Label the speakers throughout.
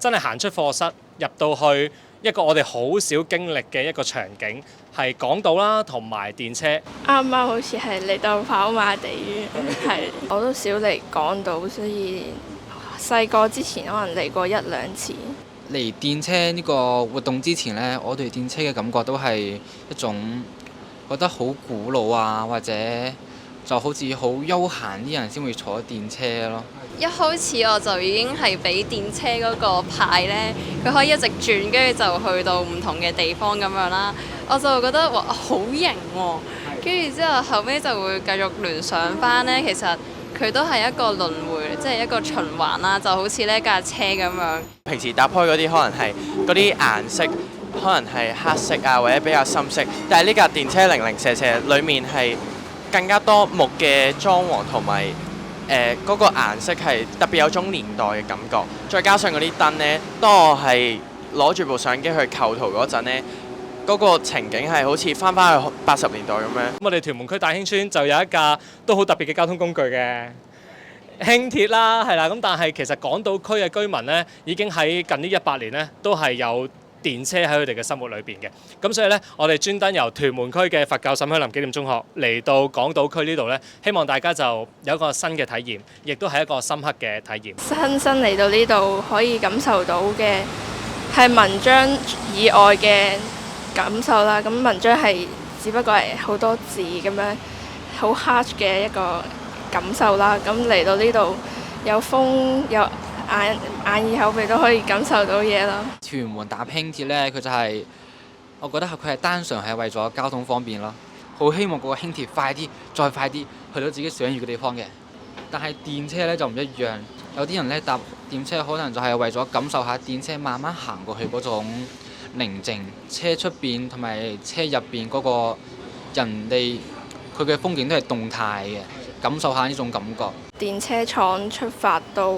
Speaker 1: 真係行出課室入到去一個我哋好少經歷嘅一個場景，係港島啦同埋電車。
Speaker 2: 啱啱好似係嚟到跑馬地，係我都少嚟港島，所以細個之前可能嚟過1-2次。
Speaker 3: 嚟電車呢個活動之前呢，我對電車嘅感覺都係一種覺得好古老啊，或者就好似好悠閒啲人先會坐電車咯。
Speaker 4: 一開始我就已經係俾電車嗰個牌呢，佢可以一直轉，跟住就去到唔同嘅地方咁樣啦。我就覺得哇好型喎，跟住之後後尾就會繼續聯想翻呢，其實佢都係一個輪迴，即係一個循環啦，就好似呢架車咁樣。
Speaker 5: 平時搭開嗰啲可能係嗰啲顏色，可能係黑色啊，或者比較深色。但係呢架電車零零舍舍，裡面係更加多木嘅裝潢同埋嗰個顏色係特別有種年代嘅感覺。再加上嗰啲燈呢，當我係攞住部相機去構圖嗰陣呢，嗰個情景係好似翻去80年代咁樣。
Speaker 1: 我哋屯門區大興村就有一架都好特別嘅交通工具嘅輕鐵啦，係啦。咁但係其實港島區嘅居民呢，已經喺近呢100年呢，都係有電車喺佢哋嘅生活裏邊嘅。咁所以呢，我哋專登由屯門區嘅佛教沈香林紀念中學嚟到港島區呢度呢，希望大家就有一個新嘅體驗，亦都係一個深刻嘅體驗。
Speaker 2: 新生嚟到呢度可以感受到嘅係文章以外嘅感受啦。咁文章係只不過係好多字咁樣好 hard 嘅一個感受啦。咁嚟到呢度有風有眼耳口鼻都可以感受到嘢啦。
Speaker 3: 屯門搭輕鐵呢，佢就係、我覺得佢係單純係為咗交通方便咯。好希望嗰個輕鐵快啲，再快啲去到自己想要嘅地方嘅。但係電車呢就唔一樣，有啲人呢搭電車可能就係為咗感受下電車慢慢行過去嗰種寧靜，車出邊同埋車入邊嗰個人哋佢嘅風景都係動態嘅，感受下呢種感覺。
Speaker 2: 電車廠出發到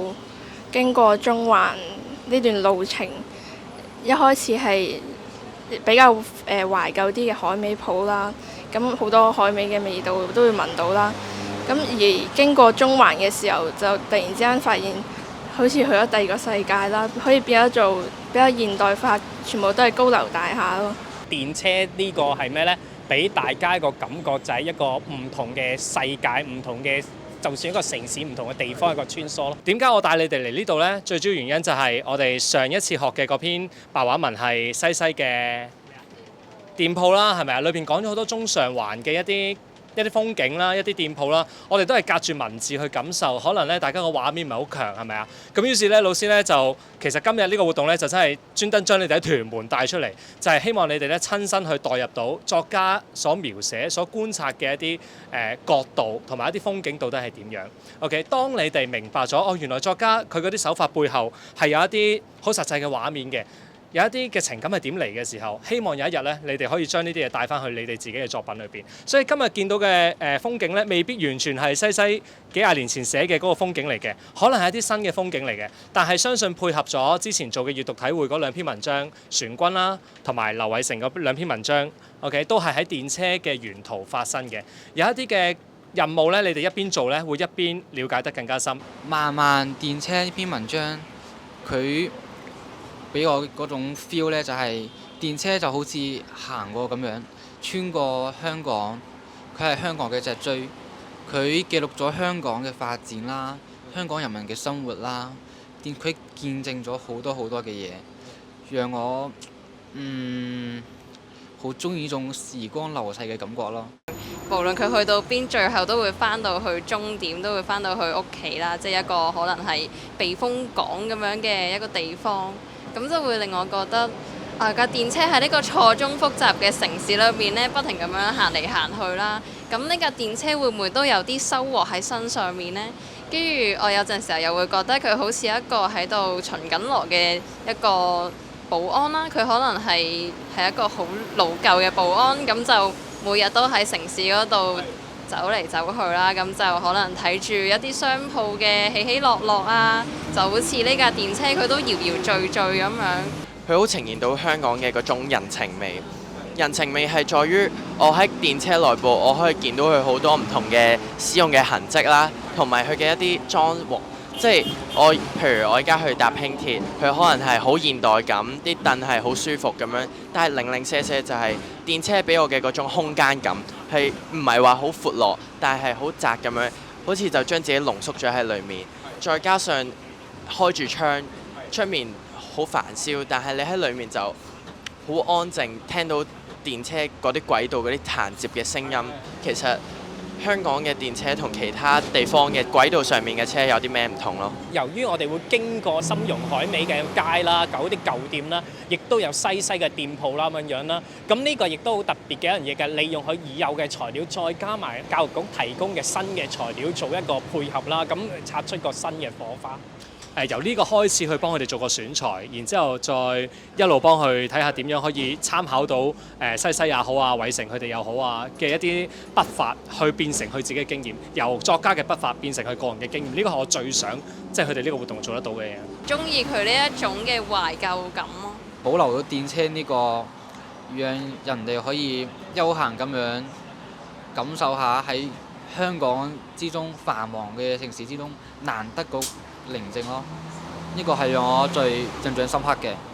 Speaker 2: 經過中環呢段路程，一開始係比較懷舊啲嘅海味鋪啦，咁好多海味嘅味道都會聞到啦。咁而經過中環嘅時候，就突然之間發現好似去咗第二個世界啦，可以變咗做比較現代化，全部都係高樓大廈咯。
Speaker 1: 電車呢個係咩呢？俾大家個感覺就係一個唔同嘅世界，唔同嘅就算一個城市唔同嘅地方一個穿梭咯。點解我帶你哋嚟呢度呢？最主要原因就係我哋上一次學嘅嗰篇白話文係西西嘅店鋪啦，係咪啊？裏邊講咗好多中上環嘅一啲風景啦，一啲店鋪啦，我哋都係隔住文字去感受，可能咧大家個畫面唔係好強，係咪啊？咁於是咧老師咧就其實今日呢個活動咧就真係專登將你哋喺屯門帶出嚟，就係希望你哋咧親身去代入到作家所描寫、所觀察嘅一啲角度同埋一啲風景到底係點樣 ？OK， 當你哋明白咗哦，原來作家佢嗰啲手法背後係有一啲好實際嘅畫面嘅。有一啲嘅情感係點嚟嘅時候，希望有一日咧，你哋可以將呢啲嘢帶翻去你哋自己嘅作品裏邊。所以今日見到嘅風景咧，未必完全係西西幾廿年前寫嘅嗰個風景嚟嘅，可能係一啲新嘅風景嚟嘅。但係相信配合咗之前做嘅閱讀體會嗰2篇文章，船君啦同埋劉偉成嗰2篇文章 ，OK 都係喺電車嘅沿途發生嘅。有一啲嘅任務咧，你哋一邊做咧，會一邊了解得更加深。
Speaker 3: 漫漫電車呢篇文章，佢俾我嗰種 feel 呢，就係電車就好似行過咁樣，穿過香港，佢係香港嘅脊椎，佢記錄咗香港嘅發展啦，香港人民嘅生活啦，佢見證咗好多好多嘅嘢，讓我好中意呢種時光流逝嘅感覺咯。
Speaker 4: 無論佢去到邊，最後都會翻到去終點，都會翻到去屋企啦，即係一個可能係避風港咁樣嘅一個地方。咁就會令我覺得架電車喺呢個錯綜複雜嘅城市裏面呢，不停咁樣行嚟行去啦。咁呢架電車會唔會都有啲收穫喺身上面呢？跟住我有陣時候又會覺得佢好似一個喺度巡緊邏嘅一個保安啦。佢可能係一個好老舊嘅保安，咁就每日都喺城市嗰度走嚟走去啦，咁就可能睇住一啲商鋪嘅起起落落啊，就好似呢架電車佢都搖搖墜墜咁樣。
Speaker 5: 佢好呈現到香港嘅嗰種人情味。人情味係在於我喺電車內部，我可以見到佢好多唔同嘅使用嘅痕跡啦，同埋佢嘅一啲即係譬如我而家去搭輕鐵，佢可能係好現代感，啲凳係好舒服咁樣，但係零零舍舍就係電車俾我嘅嗰種空間感，係唔係話好闊落，但係好窄咁樣，好似就將自己濃縮咗喺裡面，再加上開住窗，出面好煩囂，但係你喺裡面就好安靜，聽到電車嗰啲軌道嗰啲彈接嘅聲音。其實香港嘅電車同其他地方嘅軌道上面嘅車有啲咩唔同咯？
Speaker 1: 由於我哋會經過深融海味嘅街啦，嗰啲舊店啦，亦都有西嘅店鋪啦咁樣啦。咁呢個亦都好特別嘅一樣嘢嘅，利用佢已有嘅材料，再加埋教育局提供嘅新嘅材料做一個配合啦，咁擦出個新嘅火花。由呢個開始去幫佢哋做個選材，然之後再一路幫佢睇下點樣可以參考到西也好啊、偉成佢哋又好啊嘅一啲筆法，去變成佢自己嘅經驗，由作家嘅筆法變成佢個人嘅經驗。呢個係我最想即係佢哋呢個活動做得到嘅嘢。
Speaker 4: 中意佢呢一種嘅懷舊感咯。
Speaker 3: 保留到電車呢個，讓人哋可以悠閒咁樣感受下喺香港之中繁忙嘅城市之中難得個寧靜咯，呢個係讓我最印象深刻嘅。